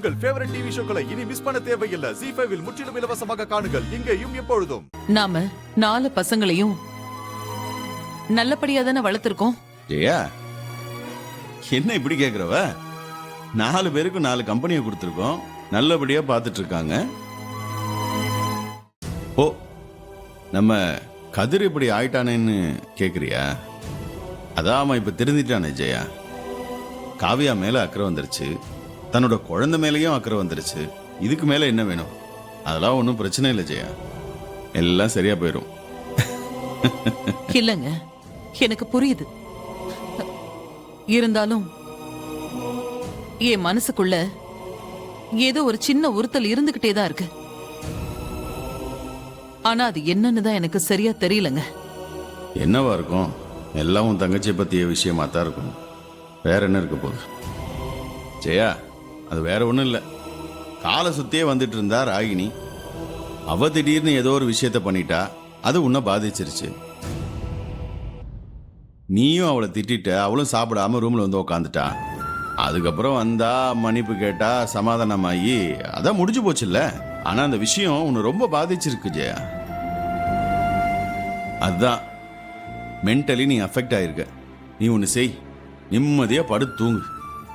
உங்கள் favourite TV ஷோக்களை இனி miss பண்ண தேவையில்லை. ZEE5 இல் முற்றிலும் இலவசமாக காணுங்கள், இங்கேயும் எப்பொழுதும். நாம 4 பசங்களையும் நல்லபடியா தானே வளர்த்திருக்கோம். ஜெயா, என்ன இப்படி கேக்குறவ? 4 பேருக்கு 4 கம்பெனியை கொடுத்துருக்கோம், நல்லபடியா பார்த்துட்டு இருக்காங்க. ஓ, நம்ம கதிர் இப்படி ஆயிட்டானேன்னு கேக்குறியா? அதான் அவன் இப்ப திருந்திட்டானே ஜெயா. காவியா மேல அக்கறை வந்துருச்சு, தன்னோட குழந்தை மேலேயும் அக்கறை வந்துருச்சு. இதுக்கு மேல என்ன வேணும்? அதெல்லாம் ஒன்றும் பிரச்சனை இல்லை ஜெயா, எல்லாம் சரியா போயிடும். இல்லங்க, எனக்கு புரியுது. இருந்தாலும் என் மனசுக்குள்ள ஏதோ ஒரு சின்ன உறுத்தல் இருந்துகிட்டே தான் இருக்கு. ஆனா அது என்னன்னு தான் எனக்கு சரியா தெரியலங்க. என்னவா இருக்கும்? எல்லாம் உன் தங்கச்சியை பற்றிய விஷயமா தான் இருக்கும். வேற என்ன இருக்க போகுது ஜெயா? அது வேற ஒன்றும் இல்லை. காலை சுற்றியே வந்துட்டு இருந்தா ராகினி. அவ திடீர்னு ஏதோ ஒரு விஷயத்த பண்ணிட்டா, அது உன்னை பாதிச்சிருச்சு. நீயும் அவளை திட்டிட்ட, அவளும் சாப்பிடாம ரூம்ல வந்து உக்காந்துட்டா. அதுக்கப்புறம் வந்தா மன்னிப்பு கேட்டா, சமாதானமாகி அதான் முடிஞ்சு போச்சுல்ல. ஆனா அந்த விஷயம் உன்னை ரொம்ப பாதிச்சிருக்கு ஜெயா. அதுதான் மென்டலி நீ அஃபெக்ட் ஆயிருக்க. நீ ஒன்று செய், நிம்மதியா படுத்து தூங்கு.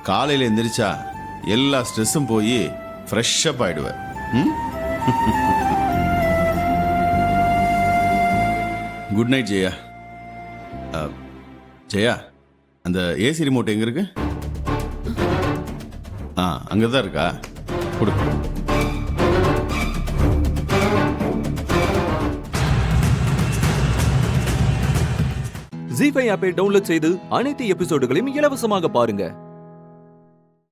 காலையில் எந்திரிச்சா எல்லா ஸ்ட்ரெஸ்ஸும் போய் ஃப்ரெஷ்ஷப் ஆயிடுவ. Good night Jaya. ஜெயா, அந்த ஏசி ரிமோட் எங்க இருக்கு? அங்கதான் இருக்கா? கொடு. ZEE5 ஆப்பை டவுன்லோட் செய்து அனைத்து எபிசோடுகளையும் இலவசமாக பாருங்க.